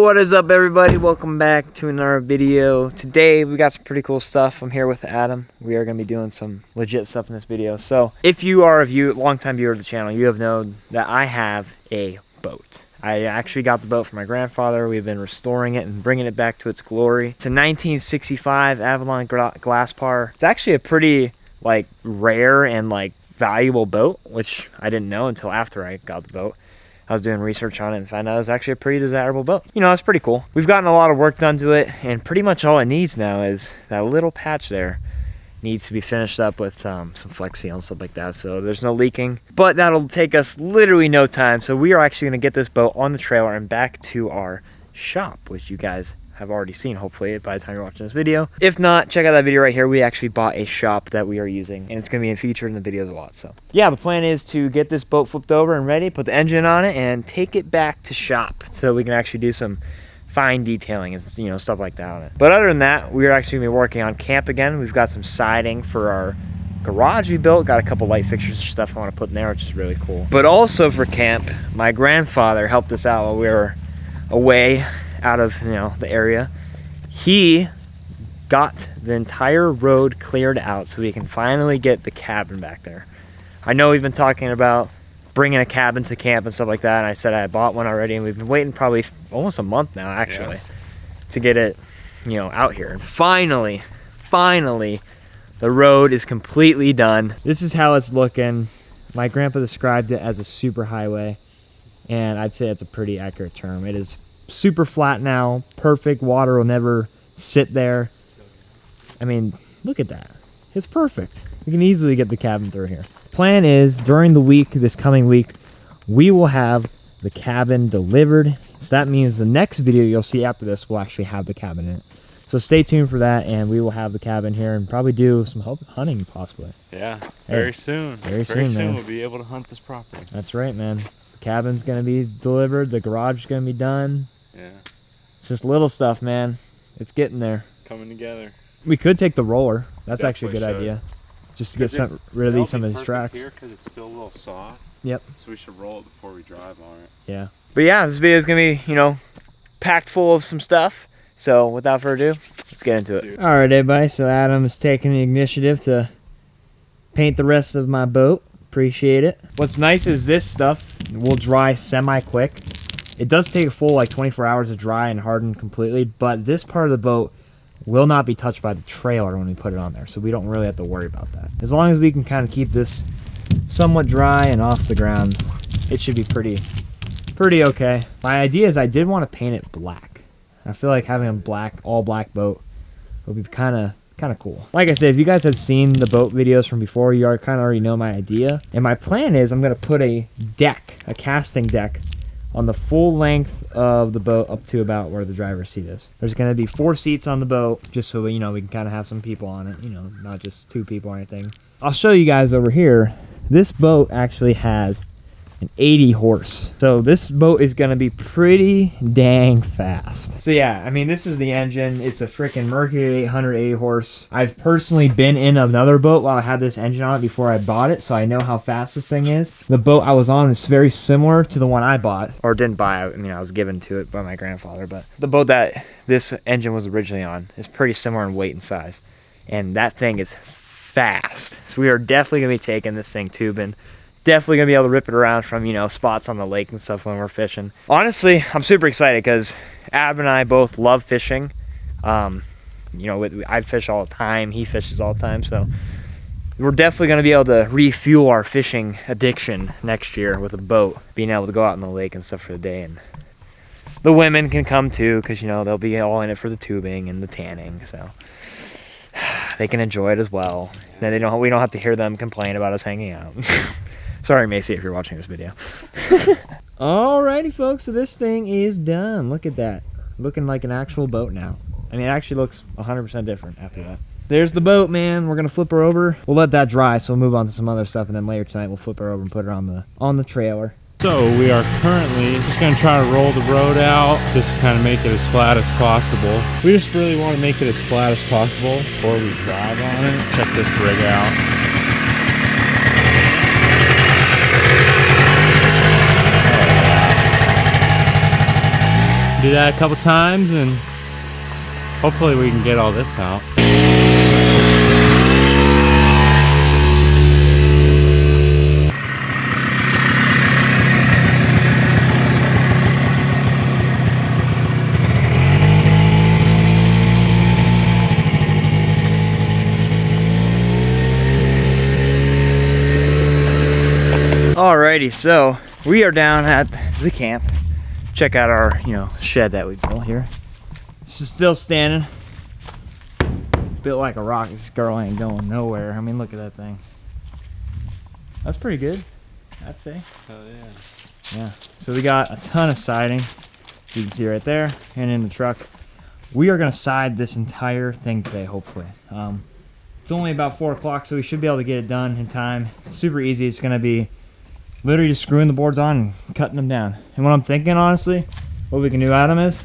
What is up, everybody? Welcome back to another video. Today we got some pretty cool stuff. I'm here with Adam. We are going to be doing some legit stuff in this video. So if you are a long-time viewer of the channel, you have known that I have a boat. I actually got the boat from my grandfather. We've been restoring it and bringing it back to its glory. It's a 1965 Avalon GLASSPAR. It's actually a pretty rare and valuable boat, which I didn't know until after I got the boat. I was doing research on it and found out it was actually a pretty desirable boat. You know, it's pretty cool. We've gotten a lot of work done to it, and pretty much all it needs now is that little patch there needs to be finished up with some Flex Seal and stuff like that, so there's no leaking. But that'll take us literally no time, so we are actually going to get this boat on the trailer and back to our shop, which you guys have already seen, hopefully, by the time you're watching this video. If not, check out that video right here. We actually bought a shop that we are using, and it's going to be featured in the videos a lot. So yeah, the plan is to get this boat flipped over and ready, put the engine on it, and take it back to shop so we can actually do some fine detailing and, you know, stuff like that on it. But other than that, we are actually going to be working on camp again. We've got some siding for our garage we built, got a couple light fixtures and stuff I want to put in there, which is really cool. But also for camp, my grandfather helped us out while we were away out of, you know, the area. He got the entire road cleared out so we can finally get the cabin back there. I know we've been talking about bringing a cabin to camp and stuff like that, and I said I bought one already, and we've been waiting probably almost a month now, actually, to get it, you know, out here. And finally, the road is completely done. This is how it's looking. My grandpa described it as a super highway, and I'd say it's a pretty accurate term. It is super flat now, perfect. Water will never sit there. I mean, look at that. It's perfect. We can easily get the cabin through here. Plan is during the week, this coming week, we will have the cabin delivered. So that means the next video you'll see after this will actually have the cabin in it. So stay tuned for that, and we will have the cabin here and probably do some hunting possibly. Yeah, very soon. Very soon we'll be able to hunt this property. That's right, man. The cabin's gonna be delivered. The garage is gonna be done. Yeah. It's just little stuff, man. It's getting there. Coming together. We could take the roller. That's Definitely actually a good idea. Just to get release some of his tracks. Here because it's still a little soft. Yep. So we should roll it before we drive on it. Yeah. But yeah, this video is gonna be, you know, packed full of some stuff. So without further ado, let's get into it. All right, everybody. So Adam is taking the initiative to paint the rest of my boat. Appreciate it. What's nice is this stuff will dry semi-quick. It does take a full 24 hours to dry and harden completely, but this part of the boat will not be touched by the trailer when we put it on there, so we don't really have to worry about that. As long as we can kind of keep this somewhat dry and off the ground, it should be pretty okay. My idea is I did want to paint it black. I feel like having a all black boat would be kind of cool. Like I said, if you guys have seen the boat videos from before, you kind of already know my idea. And my plan is I'm going to put a casting deck on the full length of the boat up to about where the driver's seat is. There's going to be 4 seats on the boat, just so we can kind of have some people on it, not just 2 people or anything. I'll show you guys over here. This boat actually has an 80 horse. So this boat is going to be pretty dang fast. So yeah, I mean, this is the engine. It's a freaking Mercury 880 horse. I've personally been in another boat while I had this engine on it before I bought it, so I know how fast this thing is. The boat I was on is very similar to the one I bought, or didn't buy. I mean, I was given to it by my grandfather, but the boat that this engine was originally on is pretty similar in weight and size, and that thing is fast. So we are definitely going to be taking this thing tubing. Definitely gonna be able to rip it around from, spots on the lake and stuff when we're fishing. Honestly, I'm super excited because Ab and I both love fishing. I fish all the time. He fishes all the time, so we're definitely gonna be able to refuel our fishing addiction next year with a boat, being able to go out in the lake and stuff for the day. And the women can come too, because they'll be all in it for the tubing and the tanning, so they can enjoy it as well. Then we don't have to hear them complain about us hanging out. Sorry, Macy, if you're watching this video. Alrighty, folks, so this thing is done. Look at that. Looking like an actual boat now. I mean, it actually looks 100% different after that. There's the boat, man. We're going to flip her over. We'll let that dry, so we'll move on to some other stuff, and then later tonight we'll flip her over and put her on the trailer. So we are currently just going to try to roll the road out, just to kind of make it as flat as possible. We just really want to make it as flat as possible before we drive on it. Check this rig out. Do that a couple times and hopefully we can get all this out. Alrighty, so we are down at the camp. Check out our, shed that we built here. This is still standing. Built like a rock. This girl ain't going nowhere. I mean, look at that thing. That's pretty good, I'd say. Oh yeah. Yeah, so we got a ton of siding, as you can see right there, and in the truck. We are gonna side this entire thing today, hopefully. It's only about 4 o'clock, so we should be able to get it done in time. It's super easy. It's gonna be literally just screwing the boards on and cutting them down. And what I'm thinking, honestly, what we can do, Adam, is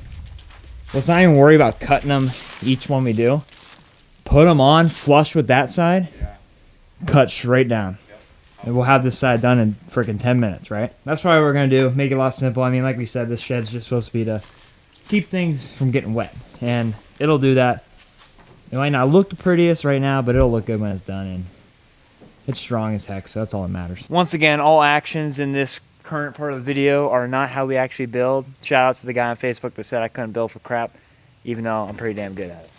let's not even worry about cutting them each one we do. Put them on flush with that side, cut straight down. And we'll have this side done in freaking 10 minutes, right? That's probably what we're gonna do, make it a lot simple. I mean, like we said, this shed's just supposed to be to keep things from getting wet. And it'll do that. It might not look the prettiest right now, but it'll look good when it's done. And it's strong as heck, so that's all that matters. Once again, all actions in this current part of the video are not how we actually build. Shout out to the guy on Facebook that said I couldn't build for crap, even though I'm pretty damn good at it.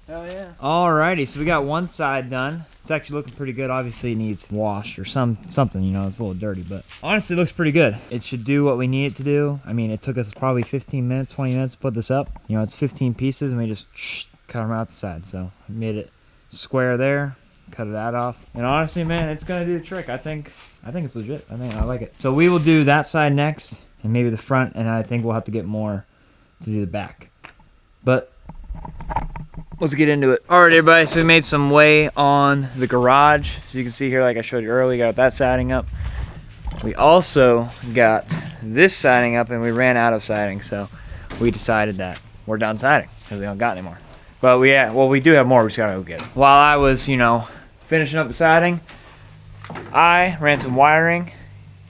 Hell yeah. Alrighty, so we got one side done. It's actually looking pretty good. Obviously it needs washed or something, it's a little dirty, but honestly it looks pretty good. It should do what we need it to do. I mean, it took us probably 15 minutes, 20 minutes to put this up. It's 15 pieces and we just cut them out the side. So we made it square there, cut that off. And honestly, man, it's gonna do the trick. I think it's legit. I like it. So we will do that side next and maybe the front, and I think we'll have to get more to do the back. But let's get into it. All right, everybody, so we made some way on the garage. As you can see here, like I showed you earlier, we got that siding up. We also got this siding up, and we ran out of siding, so we decided that we're done siding because we don't got any more. But we do have more. We just gotta go get it. While I was, finishing up the siding, I ran some wiring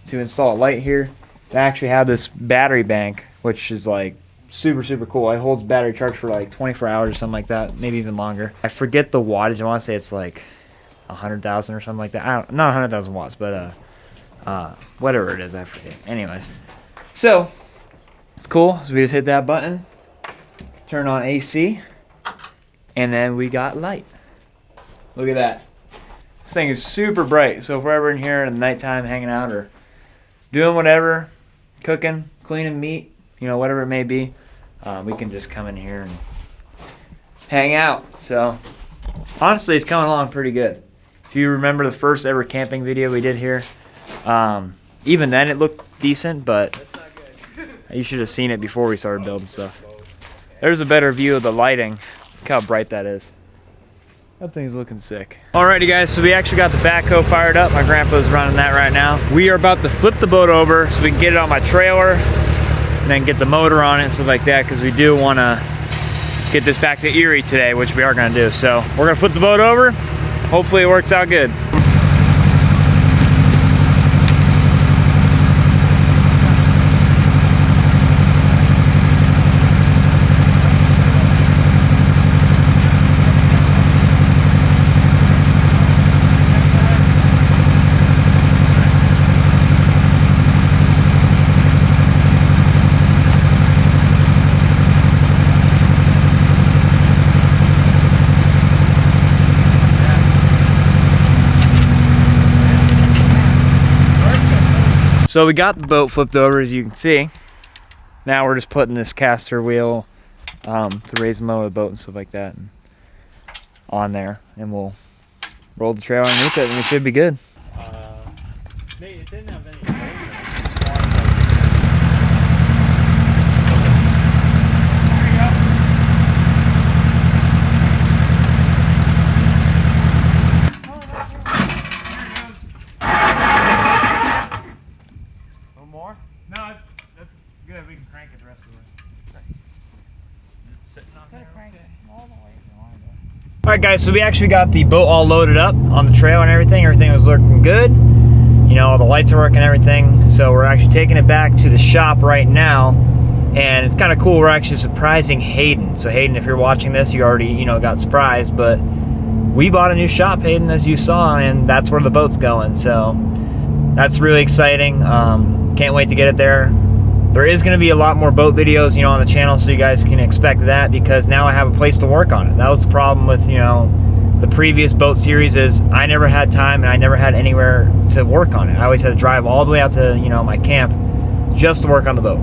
to install a light here. I actually have this battery bank, which is like super cool. It holds battery charge for like 24 hours or something like that, maybe even longer. I forget the wattage. I want to say it's like 100,000 or something like that. Not 100,000 watts, but whatever it is, I forget. Anyways, so it's cool. So we just hit that button, turn on AC, and then we got light. Look at that. This thing is super bright. So if we're ever in here in the nighttime hanging out or doing whatever, cooking, cleaning meat, whatever it may be, we can just come in here and hang out. So honestly, it's coming along pretty good. If you remember the first ever camping video we did here, even then it looked decent, but you should have seen it before we started building stuff. There's a better view of the lighting. Look how bright that is. That thing's looking sick. Alrighty guys, so we actually got the backhoe fired up. My grandpa's running that right now. We are about to flip the boat over so we can get it on my trailer and then get the motor on it and stuff like that, because we do want to get this back to Erie today, which we are going to do. So we're going to flip the boat over. Hopefully it works out good. So we got the boat flipped over, as you can see. Now we're just putting this caster wheel to raise and lower the boat and stuff like that and on there, and we'll roll the trailer underneath it, and we should be good. It didn't have any more? No, that's good. We can crank it the rest of the way. Nice. Is it sitting on there? Crank it all the way if you want to. Alright guys, so we actually got the boat all loaded up on the trail and everything. Everything was looking good. You know, all the lights are working and everything. So we're actually taking it back to the shop right now. And it's kind of cool. We're actually surprising Hayden. So Hayden, if you're watching this, you already, you know, got surprised. But we bought a new shop, Hayden, as you saw, and that's where the boat's going. So that's really exciting. Can't wait to get it there. There is going to be a lot more boat videos, you know, on the channel, so you guys can expect that, because now I have a place to work on it. That was the problem with, you know, the previous boat series, is I never had time and I never had anywhere to work on it. I always had to drive all the way out to, you know, my camp just to work on the boat.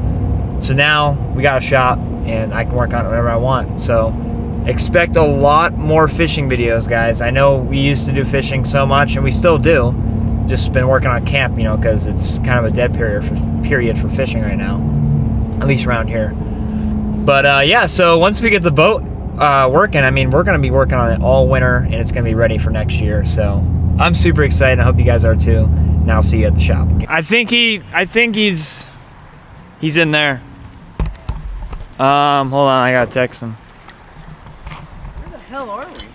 So now we got a shop and I can work on it whenever I want. So expect a lot more fishing videos, guys. I know we used to do fishing so much, and we still do. Just been working on camp, you know, because it's kind of a dead period for fishing right now, at least around here. But yeah, so once we get the boat working, I mean, we're going to be working on it all winter, and it's going to be ready for next year. So I'm super excited. I hope you guys are too. And I'll see you at the shop. I think he's in there. Hold on, I gotta text him. Where the hell are we?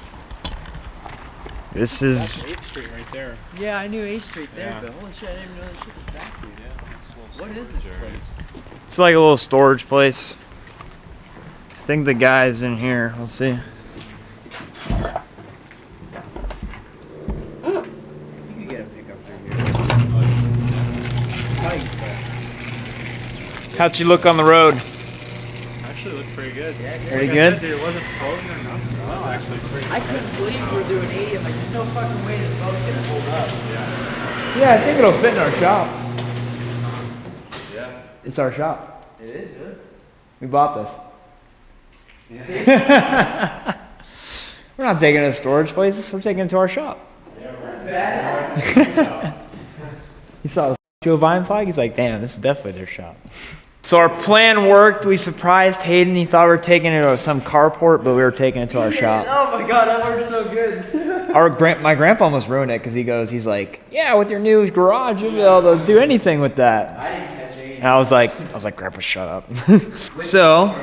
This is... That's 8th Street right there. Yeah, I knew 8th Street there, Yeah. but holy shit, I didn't even know this shit was back here. Yeah. What is this place? It's like a little storage place. I think the guy's in here. We'll see. You could get a pickup through here. How'd she look on the road? Actually looked pretty good. Yeah, it did. Pretty Like good? I said, dude, it wasn't floating or nothing. It was actually pretty I couldn't believe we were doing 80. I'm like, there's no fucking way this boat's gonna hold up. Yeah, I think it'll fit in our shop. Yeah. It's our shop. It is good. We bought this. We're not taking it to storage places. We're taking it to our shop. He saw the Joe Biden flag. He's like, damn, this is definitely their shop. So our plan worked. We surprised Hayden. He thought we were taking it to some carport, but we were taking it to our shop. Oh my god, that works so good. My grandpa almost ruined it, because he's like, yeah, with your new garage, you'll be able to do anything with that. I didn't catch 80. And I was like, Grandpa, shut up. So,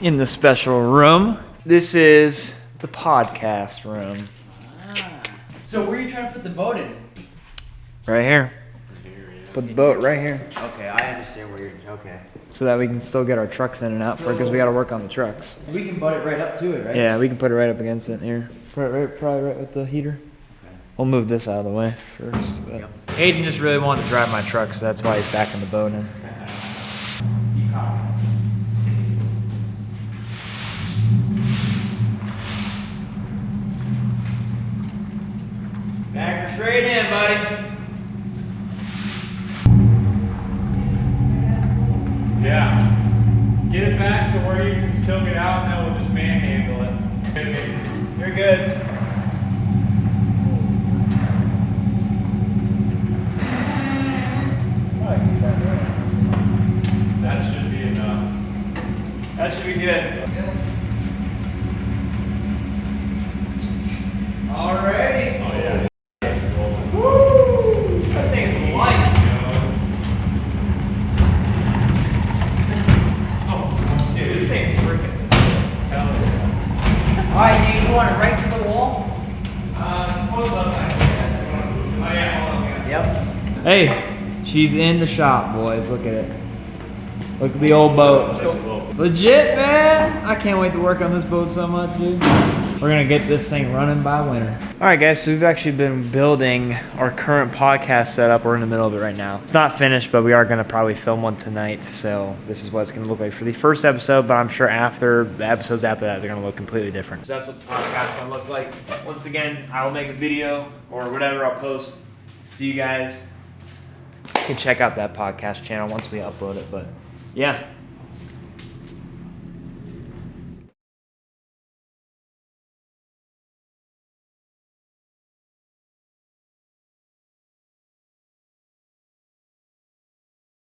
in the special room, this is the podcast room. So where are you trying to put the boat in? Right here. Put the boat right here, Okay, I understand where you're. Okay. so that we can still get our trucks in and out for it, because we got to work on the trucks. We can butt it right up to it, right? Yeah, we can put it right up against it here. Put it probably right with the heater. We'll move this out of the way first. But. Hayden just really wanted to drive my truck, so that's why he's backing the boat in. Back her straight in, buddy. Yeah. Get it back to where you can still get out, and then we'll just manhandle it. You're good. That should be enough. That should be good. Alrighty. Oh yeah. Woo! That thing is light. Oh, dude, this thing's freaking. Alright, Nate, you want it right to the wall? Close up. Oh yeah, hold on. Yep. Hey, she's in the shop, boys. Look at it. Look at the old boat. Legit, man. I can't wait to work on this boat so much, dude. We're gonna get this thing running by winter. All right, guys, so we've actually been building our current podcast setup. We're in the middle of it right now. It's not finished, but we are gonna probably film one tonight. So this is what it's gonna look like for the first episode, but I'm sure after the episodes after that, they're gonna look completely different. So that's what the podcast is gonna look like. Once again, I will make a video or whatever I'll post. See you guys can check out that podcast channel once we upload it. But yeah,